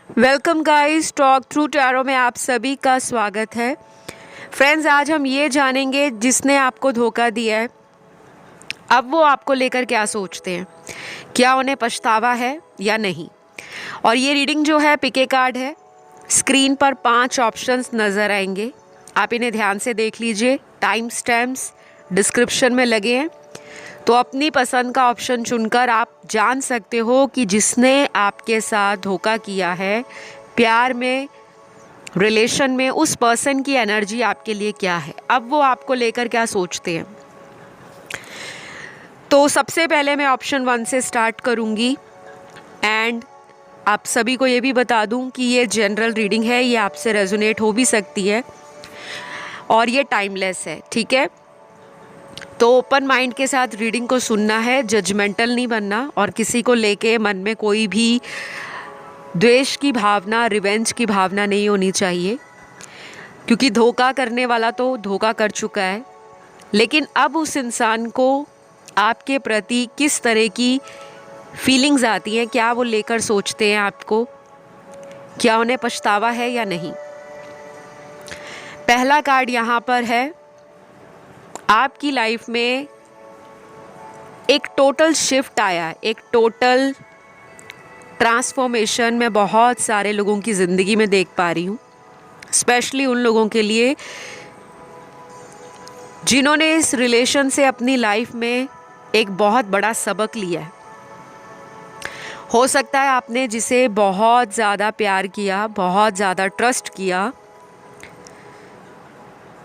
Welcome guys, talk through tarot में आप सभी का स्वागत है। फ्रेंड्स, आज हम ये जानेंगे जिसने आपको धोखा दिया है, अब वो आपको लेकर क्या सोचते हैं, क्या उन्हें पछतावा है या नहीं। और ये रीडिंग जो है पिके कार्ड है। स्क्रीन पर 5 ऑप्शंस नज़र आएंगे, आप इन्हें ध्यान से देख लीजिए। टाइम स्टैम्प्स डिस्क्रिप्शन में लगे हैं, तो अपनी पसंद का ऑप्शन चुनकर आप जान सकते हो कि जिसने आपके साथ धोखा किया है, प्यार में, रिलेशन में, उस पर्सन की एनर्जी आपके लिए क्या है, अब वो आपको लेकर क्या सोचते हैं। तो सबसे पहले मैं ऑप्शन 1 से स्टार्ट करूँगी एंड आप सभी को ये भी बता दूं कि ये जनरल रीडिंग है, ये आपसे रेजोनेट हो भी सकती है और ये टाइमलेस है, ठीक है। तो ओपन माइंड के साथ रीडिंग को सुनना है, जजमेंटल नहीं बनना और किसी को लेके मन में कोई भी द्वेष की भावना, रिवेंज की भावना नहीं होनी चाहिए, क्योंकि धोखा करने वाला तो धोखा कर चुका है। लेकिन अब उस इंसान को आपके प्रति किस तरह की फीलिंग्स आती हैं, क्या वो लेकर सोचते हैं आपको, क्या उन्हें पछतावा है या नहीं। पहला कार्ड यहाँ पर है, आपकी लाइफ में एक टोटल शिफ्ट आया है, एक टोटल ट्रांसफॉर्मेशन मैं बहुत सारे लोगों की ज़िंदगी में देख पा रही हूँ। स्पेशली उन लोगों के लिए जिन्होंने इस रिलेशन से अपनी लाइफ में एक बहुत बड़ा सबक लिया है। हो सकता है आपने जिसे बहुत ज़्यादा प्यार किया, बहुत ज़्यादा ट्रस्ट किया,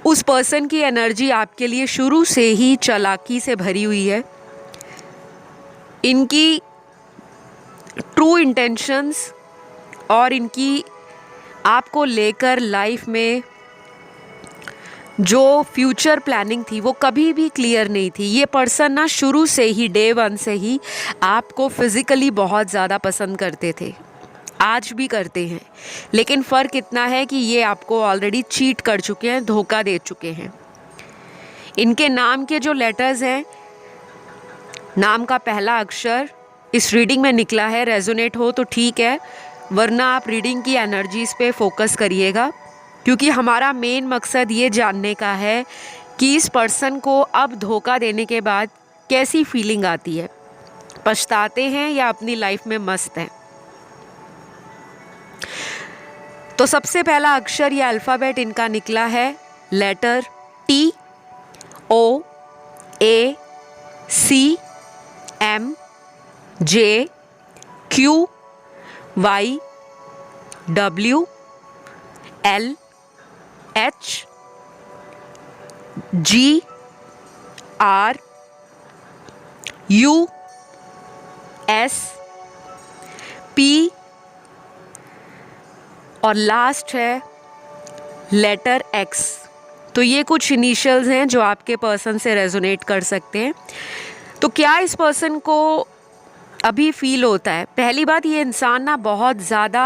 उस पर्सन की एनर्जी आपके लिए शुरू से ही चालाकी से भरी हुई है। इनकी ट्रू इंटेंशंस और इनकी आपको लेकर लाइफ में जो फ्यूचर प्लानिंग थी वो कभी भी क्लियर नहीं थी। ये पर्सन ना शुरू से ही, डे 1 से ही आपको फिज़िकली बहुत ज़्यादा पसंद करते थे, आज भी करते हैं। लेकिन फ़र्क इतना है कि ये आपको ऑलरेडी चीट कर चुके हैं, धोखा दे चुके हैं। इनके नाम के जो लेटर्स हैं, नाम का पहला अक्षर इस रीडिंग में निकला है, रेजोनेट हो तो ठीक है, वरना आप रीडिंग की एनर्जीज़ पे फोकस करिएगा, क्योंकि हमारा मेन मकसद ये जानने का है कि इस पर्सन को अब धोखा देने के बाद कैसी फीलिंग आती है, पछताते हैं या अपनी लाइफ में मस्त हैं। तो सबसे पहला अक्षर या अल्फ़ाबेट इनका निकला है letter T O A C M J Q Y W L H G R U S P और लास्ट है लेटर X। तो ये कुछ इनिशियल्स हैं जो आपके पर्सन से रेजोनेट कर सकते हैं। तो क्या इस पर्सन को अभी फील होता है? पहली बात, ये इंसान ना बहुत ज़्यादा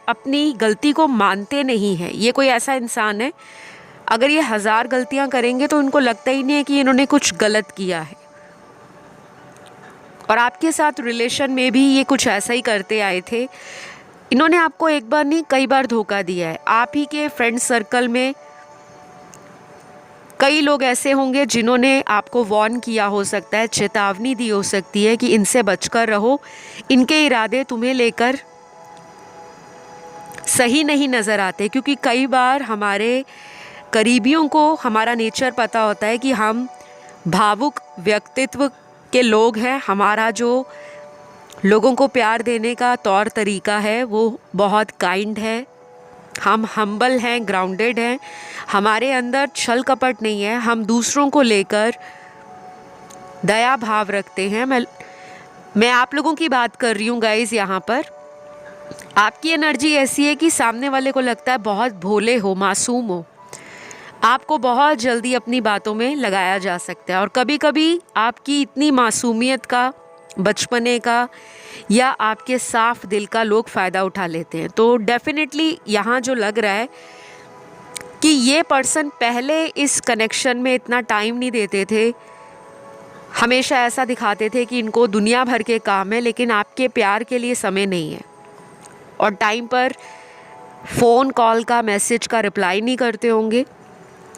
अपनी गलती को मानते नहीं हैं। ये कोई ऐसा इंसान है, अगर ये 1000 गलतियां करेंगे तो उनको लगता ही नहीं है कि इन्होंने कुछ गलत किया है। और आपके साथ रिलेशन में भी ये कुछ ऐसा ही करते आए थे। इन्होंने आपको एक बार नहीं, कई बार धोखा दिया है। आप ही के फ्रेंड सर्कल में कई लोग ऐसे होंगे जिन्होंने आपको वार्न किया हो सकता है, चेतावनी दी हो सकती है कि इनसे बचकर रहो, इनके इरादे तुम्हें लेकर सही नहीं नज़र आते। क्योंकि कई बार हमारे करीबियों को हमारा नेचर पता होता है कि हम भावुक व्यक्तित्व के लोग हैं, हमारा जो लोगों को प्यार देने का तौर तरीका है वो बहुत काइंड है, हम हम्बल हैं, ग्राउंडेड हैं, हमारे अंदर छल कपट नहीं है, हम दूसरों को लेकर दया भाव रखते हैं। मैं आप लोगों की बात कर रही हूँ गाइज़। यहाँ पर आपकी एनर्जी ऐसी है कि सामने वाले को लगता है बहुत भोले हो, मासूम हो, आपको बहुत जल्दी अपनी बातों में लगाया जा सकता है। और कभी कभी आपकी इतनी मासूमियत का, बचपने का या आपके साफ दिल का लोग फ़ायदा उठा लेते हैं। तो डेफिनेटली यहाँ जो लग रहा है कि ये पर्सन पहले इस कनेक्शन में इतना टाइम नहीं देते थे, हमेशा ऐसा दिखाते थे कि इनको दुनिया भर के काम है, लेकिन आपके प्यार के लिए समय नहीं है। और टाइम पर फ़ोन कॉल का, मैसेज का रिप्लाई नहीं करते होंगे।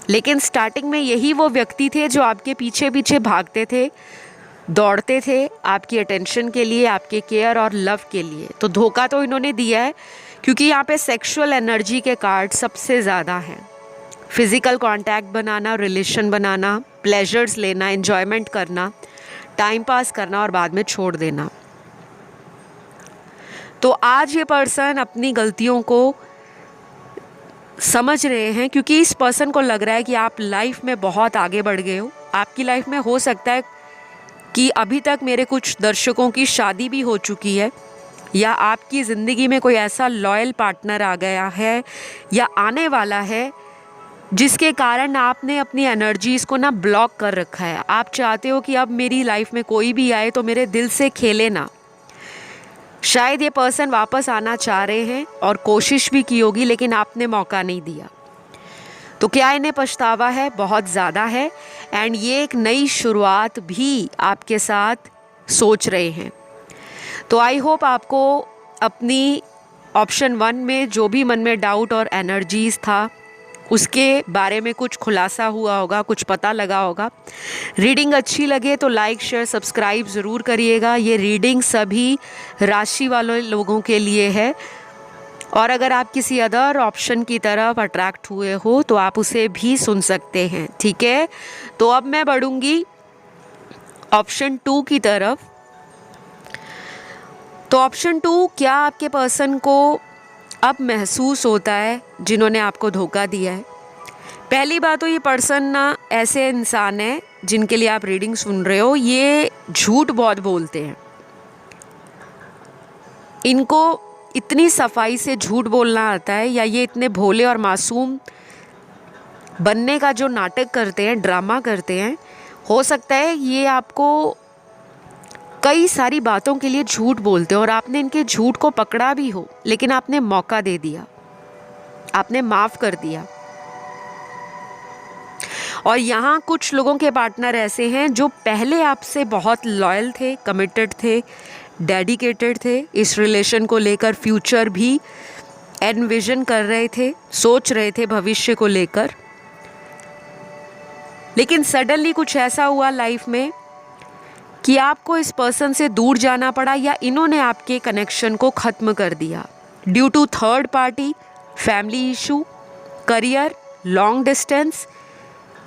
लेकिन स्टार्टिंग में यही वो व्यक्ति थे जो आपके पीछे पीछे भागते थे, दौड़ते थे आपकी अटेंशन के लिए, आपके केयर और लव के लिए। तो धोखा तो इन्होंने दिया है, क्योंकि यहाँ पे सेक्सुअल एनर्जी के कार्ड सबसे ज़्यादा हैं। फिज़िकल कांटेक्ट बनाना, रिलेशन बनाना, प्लेजर्स लेना, एन्जॉयमेंट करना, टाइम पास करना और बाद में छोड़ देना। तो आज ये पर्सन अपनी गलतियों को समझ रहे हैं, क्योंकि इस पर्सन को लग रहा है कि आप लाइफ में बहुत आगे बढ़ गए हो। आपकी लाइफ में हो सकता है कि अभी तक मेरे कुछ दर्शकों की शादी भी हो चुकी है, या आपकी ज़िंदगी में कोई ऐसा लॉयल पार्टनर आ गया है या आने वाला है जिसके कारण आपने अपनी एनर्जीज़ को ना ब्लॉक कर रखा है। आप चाहते हो कि अब मेरी लाइफ में कोई भी आए तो मेरे दिल से खेले ना। शायद ये पर्सन वापस आना चाह रहे हैं और कोशिश भी की होगी, लेकिन आपने मौका नहीं दिया। तो क्या इन्हें पछतावा है? बहुत ज़्यादा है। एंड ये एक नई शुरुआत भी आपके साथ सोच रहे हैं। तो आई होप आपको अपनी ऑप्शन 1 में जो भी मन में डाउट और एनर्जीज़ था उसके बारे में कुछ खुलासा हुआ होगा, कुछ पता लगा होगा। रीडिंग अच्छी लगे तो लाइक, शेयर, सब्सक्राइब ज़रूर करिएगा। ये रीडिंग सभी राशि वाले लोगों के लिए है, और अगर आप किसी अदर ऑप्शन की तरफ अट्रैक्ट हुए हो तो आप उसे भी सुन सकते हैं, ठीक है। तो अब मैं बढ़ूँगी ऑप्शन 2 की तरफ। तो ऑप्शन 2, क्या आपके पर्सन को अब महसूस होता है जिन्होंने आपको धोखा दिया है? पहली बात तो ये पर्सन ना ऐसे इंसान है जिनके लिए आप रीडिंग सुन रहे हो, ये झूठ बहुत बोलते हैं। इनको इतनी सफाई से झूठ बोलना आता है, या ये इतने भोले और मासूम बनने का जो नाटक करते हैं, ड्रामा करते हैं। हो सकता है ये आपको कई सारी बातों के लिए झूठ बोलते हो और आपने इनके झूठ को पकड़ा भी हो, लेकिन आपने मौका दे दिया, आपने माफ़ कर दिया। और यहाँ कुछ लोगों के पार्टनर ऐसे हैं जो पहले आपसे बहुत लॉयल थे, कमिटेड थे, डेडिकेटेड थे, इस रिलेशन को लेकर फ्यूचर भी एनविजन कर रहे थे, सोच रहे थे भविष्य को लेकर। लेकिन सडनली कुछ ऐसा हुआ लाइफ में कि आपको इस पर्सन से दूर जाना पड़ा, या इन्होंने आपके कनेक्शन को ख़त्म कर दिया due to third party, family issue, career, long distance,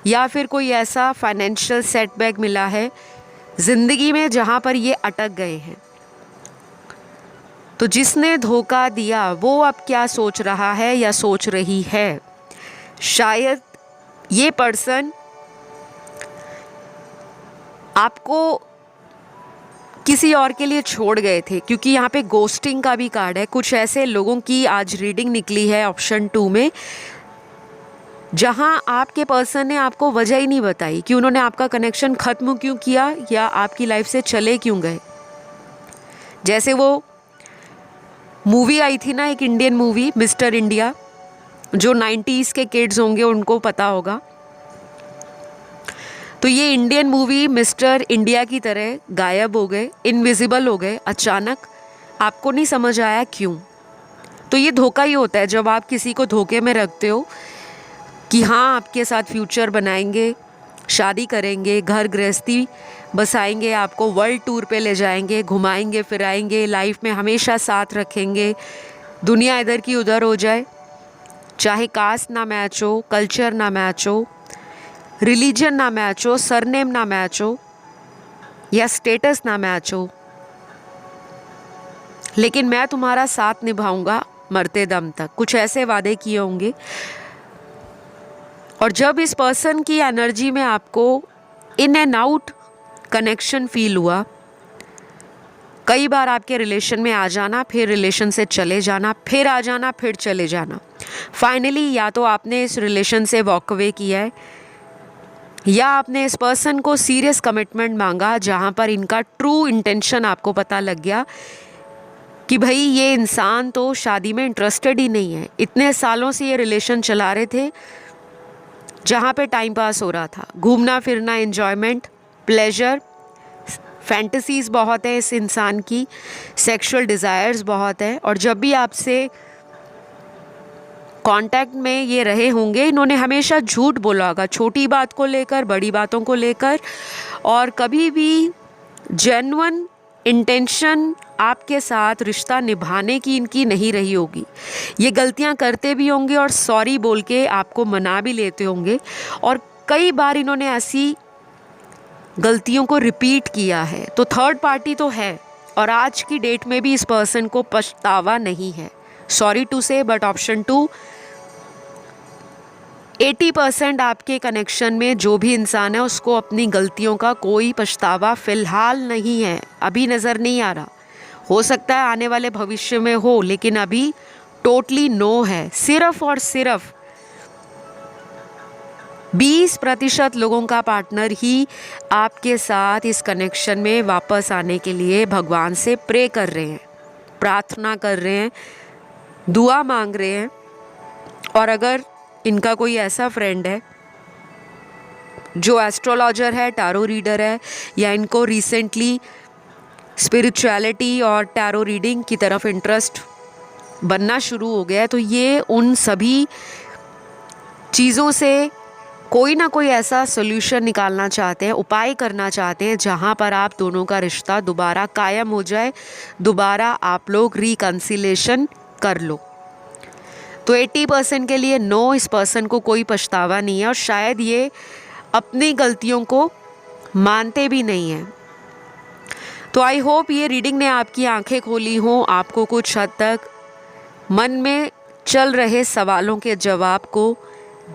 या फिर कोई ऐसा फाइनेंशियल सेटबैक मिला है ज़िंदगी में जहाँ पर ये अटक गए हैं। तो जिसने धोखा दिया वो अब क्या सोच रहा है या सोच रही है? शायद ये पर्सन आपको किसी और के लिए छोड़ गए थे, क्योंकि यहाँ पे गोस्टिंग का भी कार्ड है। कुछ ऐसे लोगों की आज रीडिंग निकली है ऑप्शन 2 में, जहाँ आपके पर्सन ने आपको वजह ही नहीं बताई कि उन्होंने आपका कनेक्शन ख़त्म क्यों किया या आपकी लाइफ से चले क्यों गए। जैसे वो मूवी आई थी ना, एक इंडियन मूवी मिस्टर इंडिया, जो 90s के किड्स होंगे उनको पता होगा। तो ये इंडियन मूवी मिस्टर इंडिया की तरह गायब हो गए, इनविजिबल हो गए अचानक, आपको नहीं समझ आया क्यों। तो ये धोखा ही होता है जब आप किसी को धोखे में रखते हो कि हाँ आपके साथ फ्यूचर बनाएंगे, शादी करेंगे, घर गृहस्थी बसाएंगे, आपको वर्ल्ड टूर पे ले जाएंगे, घुमाएंगे फिराएंगे, लाइफ में हमेशा साथ रखेंगे, दुनिया इधर की उधर हो जाए, चाहे कास्ट ना मैच हो, कल्चर ना मैच हो, रिलीजन ना मैच हो, सरनेम ना मैच हो, या स्टेटस ना मैच हो, लेकिन मैं तुम्हारा साथ निभाऊंगा मरते दम तक, कुछ ऐसे वादे किए होंगे। और जब इस पर्सन की एनर्जी में आपको in and out connection feel हुआ, कई बार आपके रिलेशन में आ जाना, फिर रिलेशन से चले जाना, फिर आ जाना, फिर चले जाना, फाइनली या तो आपने इस रिलेशन से वॉक अवे किया है, या आपने इस पर्सन को सीरियस कमिटमेंट मांगा, जहाँ पर इनका ट्रू इंटेंशन आपको पता लग गया कि भाई ये इंसान तो शादी में इंटरेस्टेड ही नहीं है। इतने सालों से ये रिलेशन चला रहे थे जहाँ पे टाइम पास हो रहा था, घूमना फिरना, एन्जॉयमेंट, प्लेजर, फैंटेसीज़ बहुत है इस इंसान की, सेक्सुअल डिज़ायर्स बहुत है, और जब भी आपसे कांटेक्ट में ये रहे होंगे, इन्होंने हमेशा झूठ बोला होगा, छोटी बात को लेकर, बड़ी बातों को लेकर, और कभी भी जेन्युइन इंटेंशन आपके साथ रिश्ता निभाने की इनकी नहीं रही होगी। ये गलतियां करते भी होंगे और सॉरी बोल के आपको मना भी लेते होंगे, और कई बार इन्होंने ऐसी गलतियों को रिपीट किया है। तो थर्ड पार्टी तो है, और आज की डेट में भी इस पर्सन को पछतावा नहीं है। सॉरी टू से, बट ऑप्शन 2, 80% आपके कनेक्शन में जो भी इंसान है उसको अपनी गलतियों का कोई पछतावा फ़िलहाल नहीं है, अभी नज़र नहीं आ रहा। हो सकता है आने वाले भविष्य में हो, लेकिन अभी टोटली नो है। सिर्फ और सिर्फ 20% लोगों का पार्टनर ही आपके साथ इस कनेक्शन में वापस आने के लिए भगवान से प्रे कर रहे हैं, प्रार्थना कर रहे हैं, दुआ मांग रहे हैं। और अगर इनका कोई ऐसा फ्रेंड है जो एस्ट्रोलॉजर है, टैरो रीडर है, या इनको रिसेंटली स्पिरिचुअलिटी और टैरो रीडिंग की तरफ इंटरेस्ट बनना शुरू हो गया है, तो ये उन सभी चीज़ों से कोई ना कोई ऐसा सोल्यूशन निकालना चाहते हैं, उपाय करना चाहते हैं, जहाँ पर आप दोनों का रिश्ता दोबारा कायम हो जाए, दोबारा आप लोग रिकन्सिलेशन कर लो। तो 80% के लिए नो, इस पर्सन को कोई पछतावा नहीं है, और शायद ये अपनी गलतियों को मानते भी नहीं हैं। तो आई होप ये रीडिंग ने आपकी आंखें खोली हों, आपको कुछ हद तक मन में चल रहे सवालों के जवाब को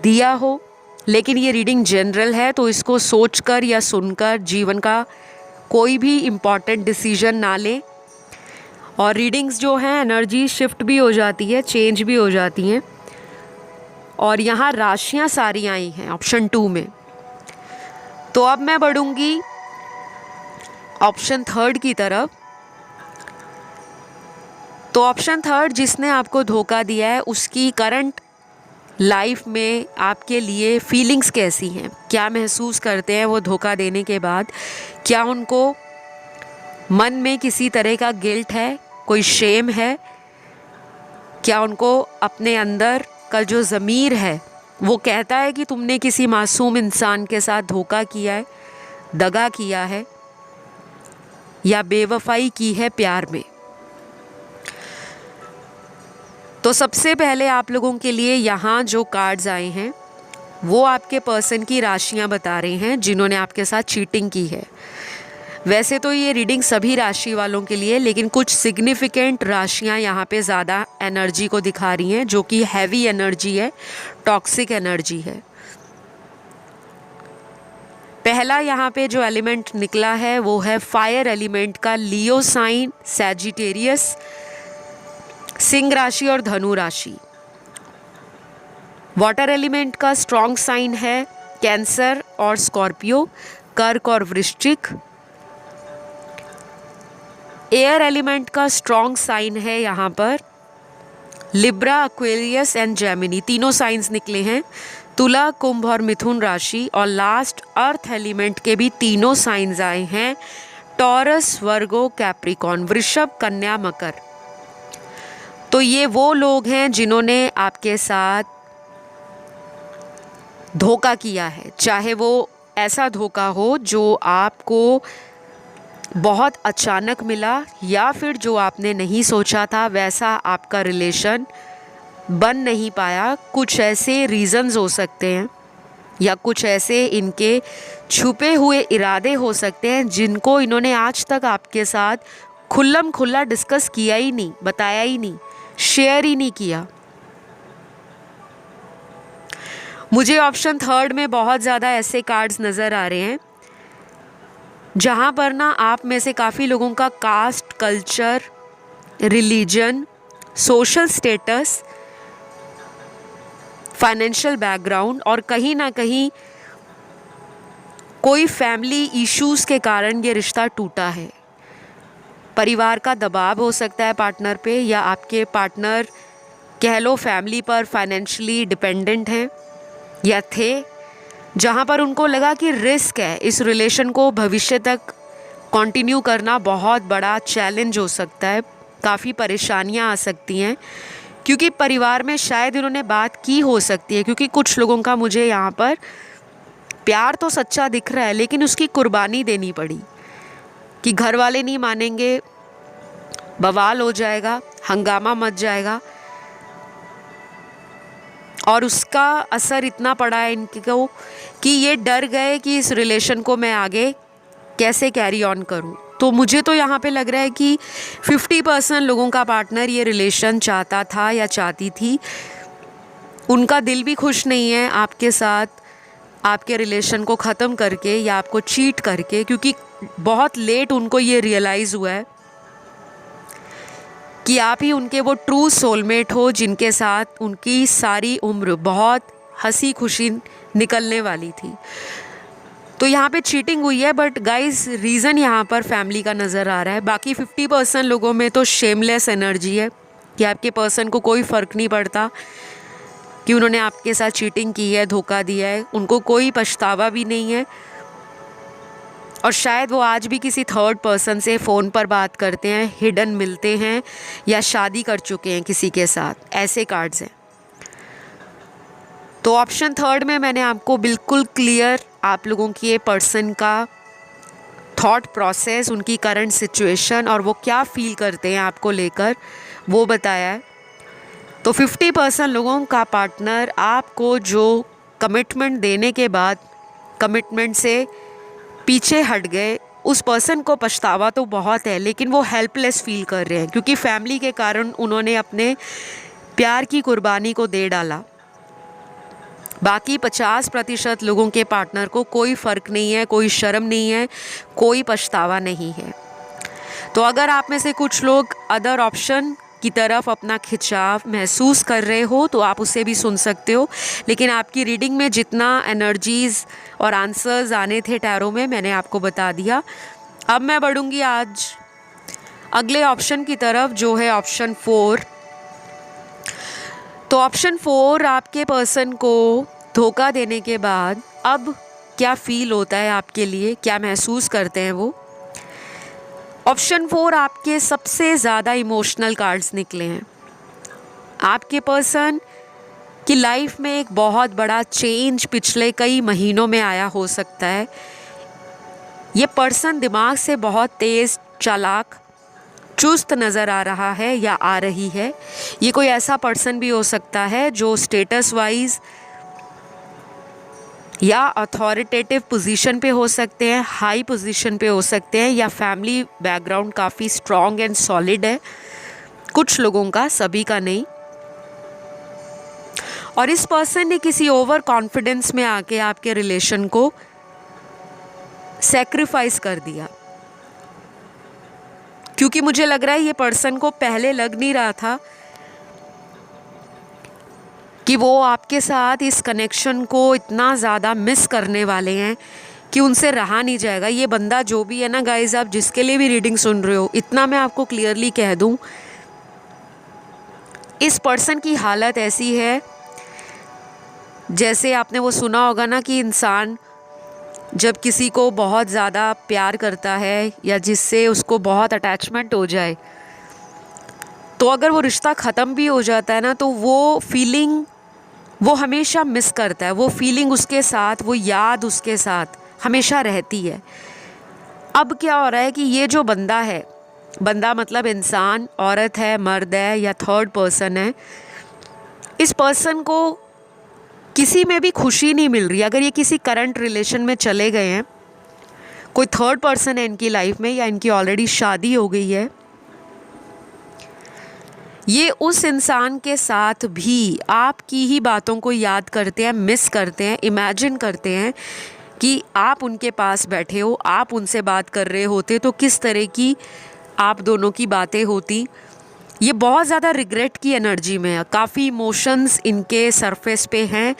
दिया हो। लेकिन ये रीडिंग जनरल है, तो इसको सोचकर या सुनकर जीवन का कोई भी इम्पॉर्टेंट डिसीजन ना लें। और रीडिंग्स जो हैं, एनर्जी शिफ्ट भी हो जाती है, चेंज भी हो जाती हैं। और यहाँ राशियाँ सारी आई हैं ऑप्शन 2 में। तो अब मैं बढ़ूँगी ऑप्शन 3 की तरफ। तो ऑप्शन 3, जिसने आपको धोखा दिया है, उसकी करंट लाइफ में आपके लिए फीलिंग्स कैसी हैं, क्या महसूस करते हैं वो धोखा देने के बाद? क्या उनको मन में किसी तरह का गिल्ट है, कोई शेम है? क्या उनको अपने अंदर का जो ज़मीर है वो कहता है कि तुमने किसी मासूम इंसान के साथ धोखा किया है, दगा किया है, या बेवफाई की है प्यार में? तो सबसे पहले आप लोगों के लिए यहाँ जो कार्ड्स आए हैं वो आपके पर्सन की राशियाँ बता रहे हैं जिन्होंने आपके साथ चीटिंग की है। वैसे तो ये रीडिंग सभी राशि वालों के लिए, लेकिन कुछ सिग्निफिकेंट राशियाँ यहाँ पे ज़्यादा एनर्जी को दिखा रही हैं, जो कि हैवी एनर्जी है, टॉक्सिक एनर्जी है। पहला यहाँ पे जो एलिमेंट निकला है वो है फायर एलिमेंट का लियो साइन, सैजिटेरियस, सिंह राशि और धनु राशि। वाटर एलिमेंट का स्ट्रॉन्ग साइन है कैंसर और स्कॉर्पियो, कर्क और वृश्चिक। एयर एलिमेंट का स्ट्रॉन्ग साइन है यहाँ पर लिब्रा, एक्वेरियस एंड जेमिनी, तीनों साइंस निकले हैं, तुला, कुंभ और मिथुन राशि। और लास्ट अर्थ एलिमेंट के भी तीनों साइंस आए हैं, टॉरस, वर्गो, कैप्रिकॉन, वृषभ, कन्या, मकर। तो ये वो लोग हैं जिन्होंने आपके साथ धोखा किया है, चाहे वो ऐसा धोखा हो जो आपको बहुत अचानक मिला, या फिर जो आपने नहीं सोचा था वैसा आपका रिलेशन बन नहीं पाया। कुछ ऐसे रीज़न्स हो सकते हैं, या कुछ ऐसे इनके छुपे हुए इरादे हो सकते हैं जिनको इन्होंने आज तक आपके साथ खुल्लम खुल्ला डिस्कस किया ही नहीं, बताया ही नहीं, शेयर ही नहीं किया। मुझे ऑप्शन 3 में बहुत ज़्यादा ऐसे कार्ड्स नज़र आ रहे हैं जहाँ पर ना आप में से काफ़ी लोगों का caste, culture, religion, social status, financial background और कहीं ना कहीं कोई फैमिली इश्यूज़ के कारण ये रिश्ता टूटा है। परिवार का दबाव हो सकता है पार्टनर पे, या आपके पार्टनर कह लो फैमिली पर फाइनेंशियली डिपेंडेंट हैं या थे, जहाँ पर उनको लगा कि रिस्क है इस रिलेशन को भविष्य तक कंटिन्यू करना बहुत बड़ा चैलेंज हो सकता है, काफ़ी परेशानियां आ सकती हैं, क्योंकि परिवार में शायद इन्होंने बात की हो सकती है, क्योंकि कुछ लोगों का मुझे यहाँ पर प्यार तो सच्चा दिख रहा है लेकिन उसकी कुर्बानी देनी पड़ी कि घर वाले नहीं मानेंगे, बवाल हो जाएगा, हंगामा मच जाएगा, और उसका असर इतना पड़ा है इनको कि ये डर गए कि इस रिलेशन को मैं आगे कैसे कैरी ऑन करूं। तो मुझे तो यहाँ पे लग रहा है कि 50% लोगों का पार्टनर ये रिलेशन चाहता था या चाहती थी, उनका दिल भी खुश नहीं है आपके साथ, आपके रिलेशन को ख़त्म करके या आपको चीट करके, क्योंकि बहुत लेट उनको ये रियलाइज़ हुआ है कि आप ही उनके वो ट्रू सोलमेट हो जिनके साथ उनकी सारी उम्र बहुत हंसी खुशी निकलने वाली थी। तो यहाँ पे चीटिंग हुई है, बट गाइस रीज़न यहाँ पर फैमिली का नज़र आ रहा है। बाकी 50% लोगों में तो शेमलेस एनर्जी है कि आपके पर्सन को कोई फ़र्क नहीं पड़ता कि उन्होंने आपके साथ चीटिंग की है, धोखा दिया है, उनको कोई पछतावा भी नहीं है, और शायद वो आज भी किसी थर्ड पर्सन से फ़ोन पर बात करते हैं, हिडन मिलते हैं या शादी कर चुके हैं किसी के साथ, ऐसे कार्ड्स हैं। तो ऑप्शन थर्ड में मैंने आपको बिल्कुल क्लियर आप लोगों की ये पर्सन का थॉट प्रोसेस, उनकी करंट सिचुएशन और वो क्या फील करते हैं आपको लेकर, वो बताया है। तो 50% लोगों का पार्टनर आपको जो कमिटमेंट देने के बाद कमिटमेंट से पीछे हट गए, उस पर्सन को पछतावा तो बहुत है लेकिन वो हेल्पलेस फील कर रहे हैं, क्योंकि फैमिली के कारण उन्होंने अपने प्यार की कुर्बानी को दे डाला। बाकी 50% लोगों के पार्टनर को कोई फ़र्क नहीं है, कोई शर्म नहीं है, कोई पछतावा नहीं है। तो अगर आप में से कुछ लोग अदर ऑप्शन की तरफ अपना खिंचाव महसूस कर रहे हो तो आप उसे भी सुन सकते हो, लेकिन आपकी रीडिंग में जितना एनर्जीज़ और आंसर्स आने थे टैरो में मैंने आपको बता दिया। अब मैं बढ़ूँगी आज अगले ऑप्शन की तरफ, जो है ऑप्शन 4। तो ऑप्शन 4, आपके पर्सन को धोखा देने के बाद अब क्या फ़ील होता है आपके लिए, क्या महसूस करते हैं वो। ऑप्शन 4 आपके सबसे ज़्यादा इमोशनल कार्ड्स निकले हैं। आपके पर्सन की लाइफ में एक बहुत बड़ा चेंज पिछले कई महीनों में आया हो सकता है। ये पर्सन दिमाग से बहुत तेज़, चालाक, चुस्त नज़र आ रहा है या आ रही है। ये कोई ऐसा पर्सन भी हो सकता है जो स्टेटस वाइज या अथॉरिटेटिव पोजीशन पे हो सकते हैं, हाई पोजीशन पे हो सकते हैं, या फैमिली बैकग्राउंड काफ़ी स्ट्रॉन्ग एंड सॉलिड है कुछ लोगों का, सभी का नहीं। और इस पर्सन ने किसी ओवर कॉन्फिडेंस में आके आपके रिलेशन को सैक्रिफाइस कर दिया, क्योंकि मुझे लग रहा है ये पर्सन को पहले लग नहीं रहा था कि वो आपके साथ इस कनेक्शन को इतना ज़्यादा मिस करने वाले हैं कि उनसे रहा नहीं जाएगा। ये बंदा जो भी है ना गाइज, आप जिसके लिए भी रीडिंग सुन रहे हो, इतना मैं आपको क्लियरली कह दूं, इस पर्सन की हालत ऐसी है जैसे आपने वो सुना होगा ना कि इंसान जब किसी को बहुत ज़्यादा प्यार करता है या जिससे उसको बहुत अटैचमेंट हो जाए, तो अगर वो रिश्ता ख़त्म भी हो जाता है ना, तो वो फीलिंग वो हमेशा मिस करता है, वो फीलिंग उसके साथ, वो याद उसके साथ हमेशा रहती है। अब क्या हो रहा है कि ये जो बंदा है, बंदा मतलब इंसान, औरत है, मर्द है या थर्ड पर्सन है, इस पर्सन को किसी में भी खुशी नहीं मिल रही। अगर ये किसी करंट रिलेशन में चले गए हैं, कोई थर्ड पर्सन है इनकी लाइफ में या इनकी ऑलरेडी शादी हो गई है, ये उस इंसान के साथ भी आपकी ही बातों को याद करते हैं, मिस करते हैं, इमेजिन करते हैं कि आप उनके पास बैठे हो, आप उनसे बात कर रहे होते तो किस तरह की आप दोनों की बातें होती। ये बहुत ज़्यादा रिग्रेट की एनर्जी में है, काफ़ी इमोशंस इनके सरफेस पे हैं,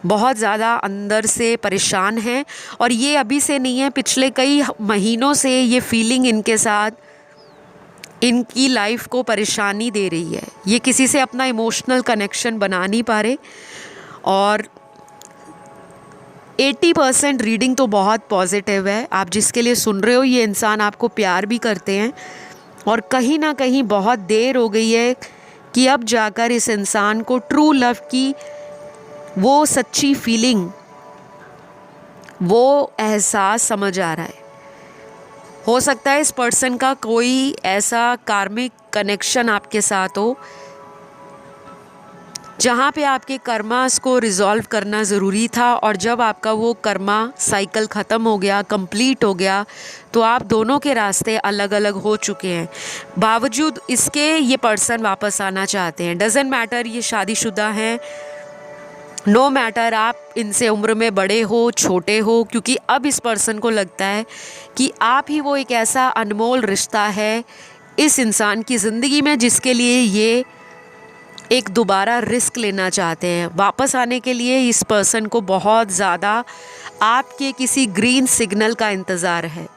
बहुत ज़्यादा अंदर से परेशान हैं, और ये अभी से नहीं है, पिछले कई महीनों से ये फीलिंग इनके साथ इनकी लाइफ को परेशानी दे रही है। ये किसी से अपना इमोशनल कनेक्शन बना नहीं पा रहे, और 80% रीडिंग तो बहुत पॉजिटिव है। आप जिसके लिए सुन रहे हो ये इंसान आपको प्यार भी करते हैं और कहीं ना कहीं बहुत देर हो गई है कि अब जाकर इस इंसान को ट्रू लव की वो सच्ची फीलिंग, वो एहसास समझ आ रहा है। हो सकता है इस पर्सन का कोई ऐसा कार्मिक कनेक्शन आपके साथ हो जहाँ पे आपके कर्मास को रिजॉल्व करना ज़रूरी था, और जब आपका वो कर्मा साइकिल ख़त्म हो गया, कंप्लीट हो गया, तो आप दोनों के रास्ते अलग अलग हो चुके हैं। बावजूद इसके ये पर्सन वापस आना चाहते हैं। डजेंट मैटर ये शादीशुदा हैं, नो मैटर आप इनसे उम्र में बड़े हो छोटे हो, क्योंकि अब इस पर्सन को लगता है कि आप ही वो एक ऐसा अनमोल रिश्ता है इस इंसान की ज़िंदगी में जिसके लिए ये एक दोबारा रिस्क लेना चाहते हैं। वापस आने के लिए इस पर्सन को बहुत ज़्यादा आपके किसी ग्रीन सिग्नल का इंतज़ार है।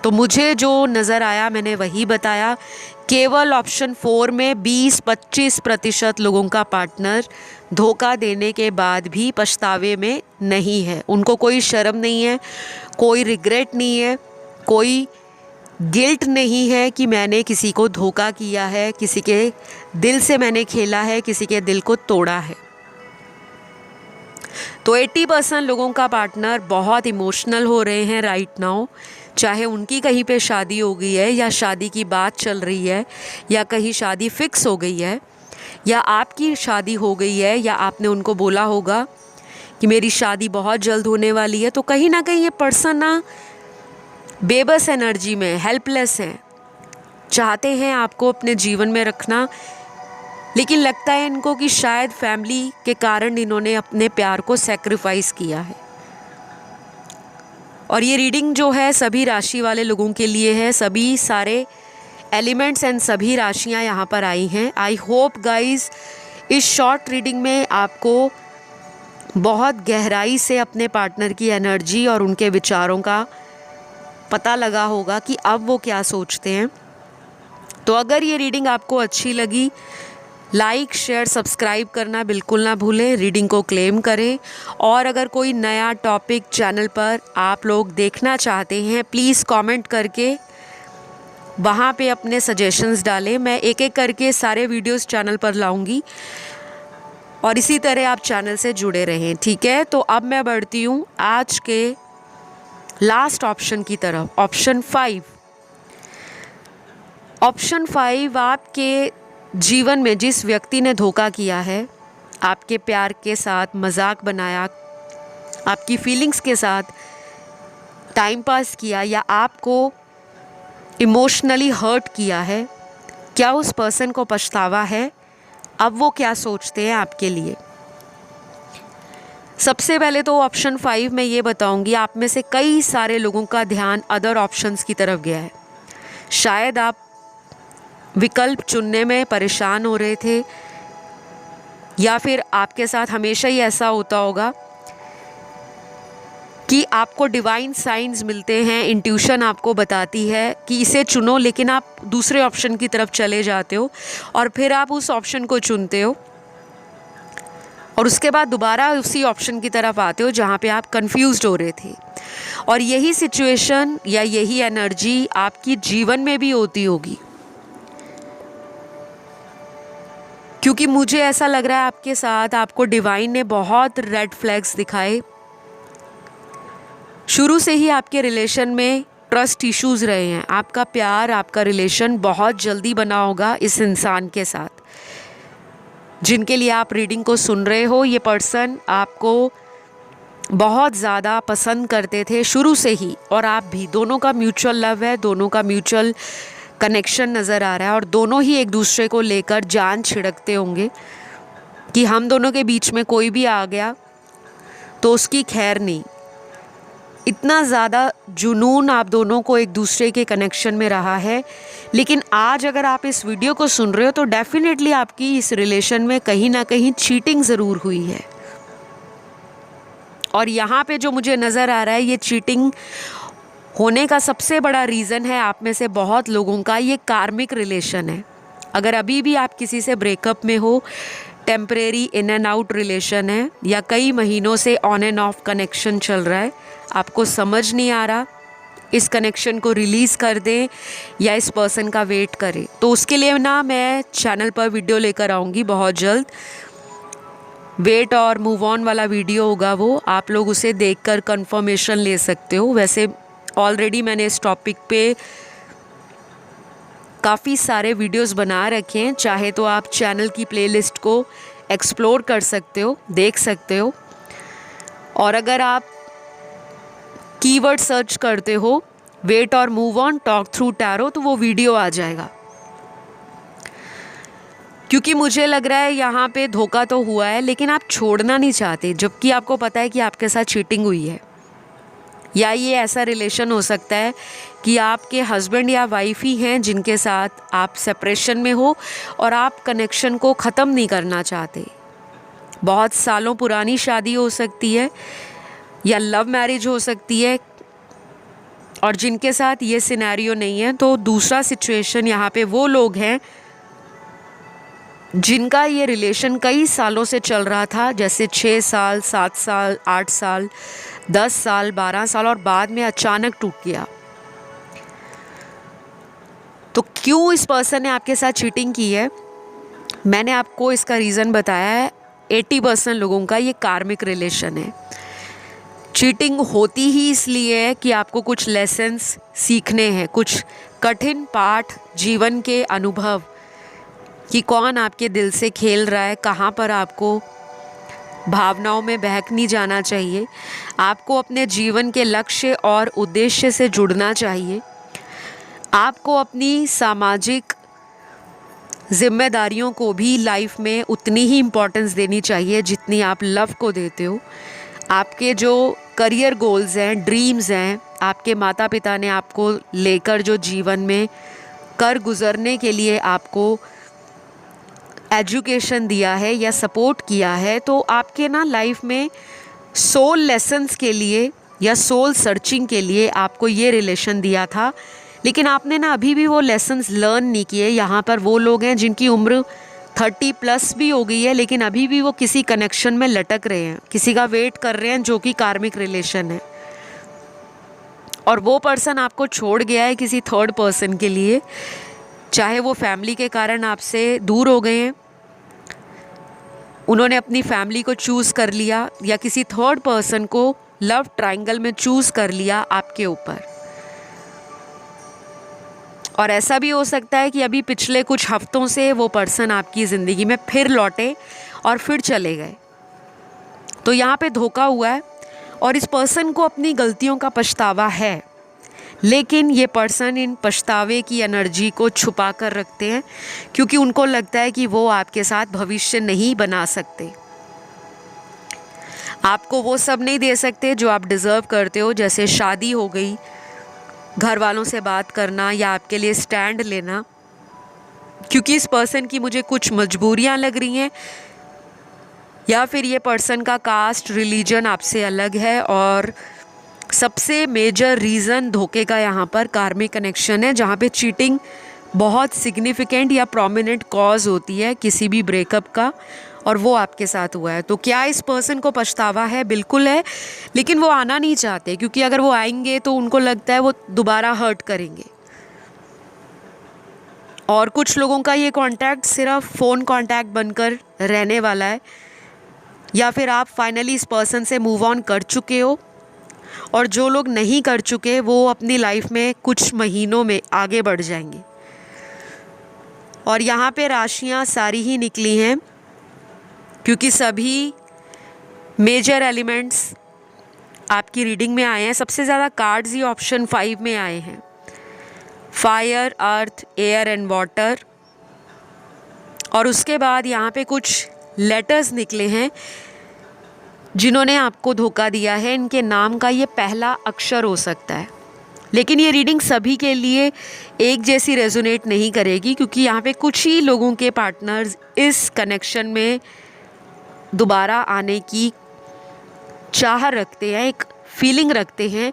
तो मुझे जो नज़र आया मैंने वही बताया। केवल ऑप्शन 4 में 20-25% लोगों का पार्टनर धोखा देने के बाद भी पछतावे में नहीं है। उनको कोई शर्म नहीं है, कोई रिग्रेट नहीं है, कोई गिल्ट नहीं है कि मैंने किसी को धोखा किया है, किसी के दिल से मैंने खेला है, किसी के दिल को तोड़ा है। तो 80% लोगों का पार्टनर बहुत इमोशनल हो रहे हैं राइट नाउ, चाहे उनकी कहीं पे शादी हो गई है या शादी की बात चल रही है या कहीं शादी फिक्स हो गई है या आपकी शादी हो गई है या आपने उनको बोला होगा कि मेरी शादी बहुत जल्द होने वाली है। तो कहीं ना कहीं ये पर्सन ना बेबस एनर्जी में, हेल्पलेस हैं, चाहते हैं आपको अपने जीवन में रखना, लेकिन लगता है इनको कि शायद फैमिली के कारण इन्होंने अपने प्यार को सैक्रिफाइस किया है। और ये रीडिंग जो है सभी राशि वाले लोगों के लिए है, सभी सारे एलिमेंट्स एंड सभी राशियां यहाँ पर आई हैं। आई होप गाइज इस शॉर्ट रीडिंग में आपको बहुत गहराई से अपने पार्टनर की एनर्जी और उनके विचारों का पता लगा होगा कि अब वो क्या सोचते हैं। तो अगर ये रीडिंग आपको अच्छी लगी, लाइक शेयर सब्सक्राइब करना बिल्कुल ना भूलें, रीडिंग को क्लेम करें। और अगर कोई नया टॉपिक चैनल पर आप लोग देखना चाहते हैं, प्लीज़ कमेंट करके वहाँ पे अपने सजेशंस डालें। मैं एक एक करके सारे वीडियोस चैनल पर लाऊंगी और इसी तरह आप चैनल से जुड़े रहें, ठीक है। तो अब मैं बढ़ती हूँ आज के लास्ट ऑप्शन की तरफ, ऑप्शन 5। ऑप्शन 5 आपके जीवन में जिस व्यक्ति ने धोखा किया है, आपके प्यार के साथ मजाक बनाया, आपकी फीलिंग्स के साथ टाइम पास किया या आपको इमोशनली हर्ट किया है, क्या उस पर्सन को पछतावा है? अब वो क्या सोचते हैं आपके लिए? सबसे पहले तो ऑप्शन 5 में ये बताऊंगी, आप में से कई सारे लोगों का ध्यान अदर ऑप्शंस की तरफ गया है। शायद आप विकल्प चुनने में परेशान हो रहे थे, या फिर आपके साथ हमेशा ही ऐसा होता होगा कि आपको डिवाइन साइंस मिलते हैं, इंट्यूशन आपको बताती है कि इसे चुनो, लेकिन आप दूसरे ऑप्शन की तरफ चले जाते हो और फिर आप उस ऑप्शन को चुनते हो और उसके बाद दोबारा उसी ऑप्शन की तरफ आते हो जहाँ पे आप कंफ्यूज्ड हो रहे थे। और यही सिचुएशन या यही एनर्जी आपकी जीवन में भी होती होगी, क्योंकि मुझे ऐसा लग रहा है आपके साथ आपको डिवाइन ने बहुत रेड फ्लैग्स दिखाए। शुरू से ही आपके रिलेशन में ट्रस्ट इश्यूज रहे हैं। आपका प्यार, आपका रिलेशन बहुत जल्दी बना होगा इस इंसान के साथ जिनके लिए आप रीडिंग को सुन रहे हो। ये पर्सन आपको बहुत ज़्यादा पसंद करते थे शुरू से ही, और आप भी, दोनों का म्यूचुअल लव है, दोनों का म्यूचुअल कनेक्शन नज़र आ रहा है और दोनों ही एक दूसरे को लेकर जान छिड़कते होंगे कि हम दोनों के बीच में कोई भी आ गया तो उसकी खैर नहीं। इतना ज़्यादा जुनून आप दोनों को एक दूसरे के कनेक्शन में रहा है। लेकिन आज अगर आप इस वीडियो को सुन रहे हो तो डेफिनेटली आपकी इस रिलेशन में कहीं ना कहीं चीटिंग ज़रूर हुई है। और यहाँ पे जो मुझे नज़र आ रहा है, ये चीटिंग होने का सबसे बड़ा रीज़न है आप में से बहुत लोगों का ये कार्मिक रिलेशन है। अगर अभी भी आप किसी से ब्रेकअप में हो, temporary in and out relation है या कई महीनों से ऑन एंड ऑफ कनेक्शन चल रहा है, आपको समझ नहीं आ रहा, इस कनेक्शन को रिलीज़ कर दें या इस पर्सन का वेट करें, तो उसके लिए ना मैं चैनल पर वीडियो लेकर आऊँगी बहुत जल्द। वेट और मूव ऑन वाला वीडियो होगा वो, आप लोग उसे देखकर कंफर्मेशन ले सकते हो। वैसे ऑलरेडी मैंने इस टॉपिक पे काफ़ी सारे वीडियोस बना रखे हैं, चाहे तो आप चैनल की प्लेलिस्ट को एक्सप्लोर कर सकते हो, देख सकते हो। और अगर आप कीवर्ड सर्च करते हो वेट और move on talk through tarot तो वो वीडियो आ जाएगा। क्योंकि मुझे लग रहा है यहाँ पे धोखा तो हुआ है लेकिन आप छोड़ना नहीं चाहते, जबकि आपको पता है कि आपके साथ चीटिंग हुई है। या ये ऐसा रिलेशन हो सकता है कि आपके हस्बैंड या वाइफ ही हैं जिनके साथ आप सेपरेशन में हो और आप कनेक्शन को ख़त्म नहीं करना चाहते। बहुत सालों पुरानी शादी हो सकती है या लव मैरिज हो सकती है, और जिनके साथ ये सिनेरियो नहीं है तो दूसरा सिचुएशन यहाँ पे वो लोग हैं जिनका ये रिलेशन कई सालों से चल रहा था, जैसे 6 साल, 7 साल, 8 साल, 10 साल, 12 साल, और बाद में अचानक टूट गया। तो क्यों इस पर्सन ने आपके साथ चीटिंग की है, मैंने आपको इसका रीज़न बताया है। 80% लोगों का ये कार्मिक रिलेशन है। चीटिंग होती ही इसलिए है कि आपको कुछ लेसन्स सीखने हैं, कुछ कठिन पाठ, जीवन के अनुभव, कि कौन आपके दिल से खेल रहा है, कहाँ पर आपको भावनाओं में बहक नहीं जाना चाहिए, आपको अपने जीवन के लक्ष्य और उद्देश्य से जुड़ना चाहिए, आपको अपनी सामाजिक जिम्मेदारियों को भी लाइफ में उतनी ही इम्पोर्टेंस देनी चाहिए जितनी आप लव को देते हो। आपके जो करियर गोल्स हैं, ड्रीम्स हैं, आपके माता पिता ने आपको लेकर जो जीवन में कर गुजरने के लिए आपको एजुकेशन दिया है या सपोर्ट किया है, तो आपके ना लाइफ में सोल लेसन्स के लिए या सोल सर्चिंग के लिए आपको ये रिलेशन दिया था, लेकिन आपने ना अभी भी वो लेसन्स लर्न नहीं किए। यहाँ पर वो लोग हैं जिनकी उम्र 30+ भी हो गई है लेकिन अभी भी वो किसी कनेक्शन में लटक रहे हैं, किसी का वेट कर रहे हैं जो कि कार्मिक रिलेशन है, और वो पर्सन आपको छोड़ गया है किसी थर्ड पर्सन के लिए, चाहे वो फैमिली के कारण आपसे दूर हो गए हैं, उन्होंने अपनी फैमिली को चूज़ कर लिया, या किसी थर्ड पर्सन को लव ट्रायंगल में चूज़ कर लिया आपके ऊपर। और ऐसा भी हो सकता है कि अभी पिछले कुछ हफ्तों से वो पर्सन आपकी ज़िंदगी में फिर लौटे और फिर चले गए। तो यहाँ पे धोखा हुआ है और इस पर्सन को अपनी गलतियों का पछतावा है, लेकिन ये पर्सन इन पछतावे की एनर्जी को छुपा कर रखते हैं क्योंकि उनको लगता है कि वो आपके साथ भविष्य नहीं बना सकते, आपको वो सब नहीं दे सकते जो आप डिज़र्व करते हो, जैसे शादी हो गई, घर वालों से बात करना या आपके लिए स्टैंड लेना। क्योंकि इस पर्सन की मुझे कुछ मजबूरियां लग रही हैं, या फिर ये पर्सन का कास्ट, रिलीजन आपसे अलग है, और सबसे मेजर रीज़न धोखे का यहाँ पर कार्मिक कनेक्शन है, जहाँ पे चीटिंग बहुत सिग्निफिकेंट या प्रोमिनेंट कॉज होती है किसी भी ब्रेकअप का, और वो आपके साथ हुआ है। तो क्या इस पर्सन को पछतावा है? बिल्कुल है, लेकिन वो आना नहीं चाहते क्योंकि अगर वो आएंगे तो उनको लगता है वो दोबारा हर्ट करेंगे। और कुछ लोगों का ये कांटेक्ट सिर्फ फ़ोन कांटेक्ट बनकर रहने वाला है, या फिर आप फाइनली इस पर्सन से मूव ऑन कर चुके हो, और जो लोग नहीं कर चुके वो अपनी लाइफ में कुछ महीनों में आगे बढ़ जाएंगे। और यहाँ पे राशियाँ सारी ही निकली हैं क्योंकि सभी मेजर एलिमेंट्स आपकी रीडिंग में आए हैं। सबसे ज़्यादा कार्ड्स ही ऑप्शन 5 में आए हैं, fire, earth, air and water. और उसके बाद यहाँ पे कुछ लेटर्स निकले हैं जिन्होंने आपको धोखा दिया है, इनके नाम का ये पहला अक्षर हो सकता है। लेकिन ये रीडिंग सभी के लिए एक जैसी रेजोनेट नहीं करेगी क्योंकि यहाँ पे कुछ ही लोगों के पार्टनर्स इस कनेक्शन में दोबारा आने की चाह रखते हैं, एक फीलिंग रखते हैं,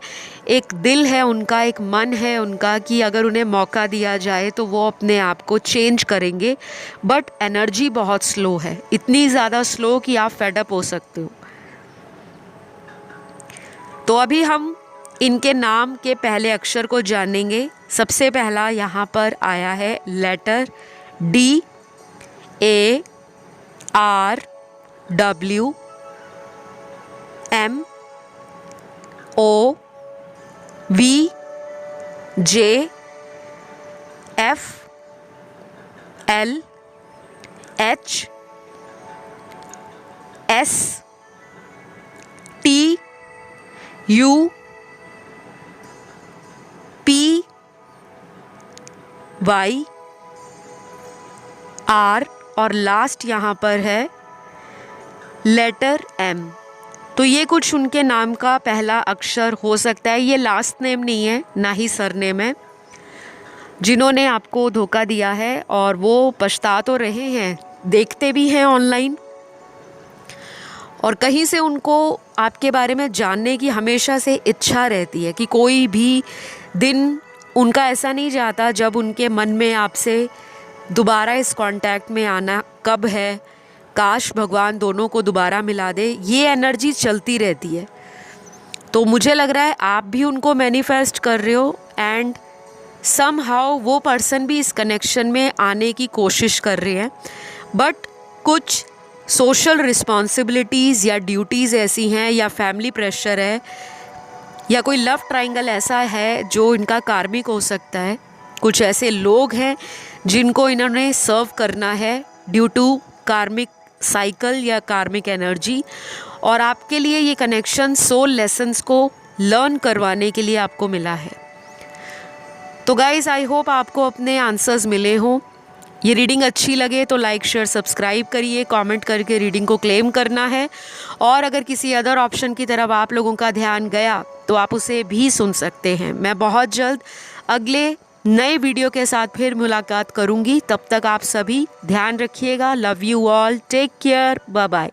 एक दिल है उनका, एक मन है उनका कि अगर उन्हें मौका दिया जाए तो वो अपने आप को चेंज करेंगे। बट एनर्जी बहुत स्लो है, इतनी ज़्यादा स्लो कि आप फेडअप हो सकते हो। तो अभी हम इनके नाम के पहले अक्षर को जानेंगे। सबसे पहला यहाँ पर आया है letter D, A, R, W, M, O, V, J, F, L, H, S, T, U, P, Y, R और लास्ट यहाँ पर है लेटर M। तो ये कुछ उनके नाम का पहला अक्षर हो सकता है। ये लास्ट नेम नहीं है, ना ही सरनेम है। जिन्होंने आपको धोखा दिया है और वो पछता तो रहे हैं, देखते भी हैं ऑनलाइन, और कहीं से उनको आपके बारे में जानने की हमेशा से इच्छा रहती है कि कोई भी दिन उनका ऐसा नहीं जाता जब उनके मन में आपसे दोबारा इस कांटेक्ट में आना कब है, काश भगवान दोनों को दोबारा मिला दे। ये एनर्जी चलती रहती है। तो मुझे लग रहा है आप भी उनको मैनिफेस्ट कर रहे हो एंड समहाउ वो पर्सन भी इस कनेक्शन में आने की कोशिश कर रहे हैं। बट कुछ सोशल रिस्पॉन्सिबिलिटीज़ या ड्यूटीज़ ऐसी हैं या फैमिली प्रेशर है या कोई लव ट्रायंगल ऐसा है जो इनका कार्मिक हो सकता है। कुछ ऐसे लोग हैं जिनको इन्होंने सर्व करना है ड्यू टू कार्मिक साइकिल या कार्मिक एनर्जी, और आपके लिए ये कनेक्शन सोल लेसन्स को लर्न करवाने के लिए आपको मिला है। तो गाइज़, आई होप आपको अपने आंसर्स मिले हों। ये रीडिंग अच्छी लगे तो लाइक शेयर सब्सक्राइब करिए, कमेंट करके रीडिंग को क्लेम करना है। और अगर किसी अदर ऑप्शन की तरफ आप लोगों का ध्यान गया तो आप उसे भी सुन सकते हैं। मैं बहुत जल्द अगले नए वीडियो के साथ फिर मुलाकात करूंगी। तब तक आप सभी ध्यान रखिएगा। Love you all, take care, bye bye.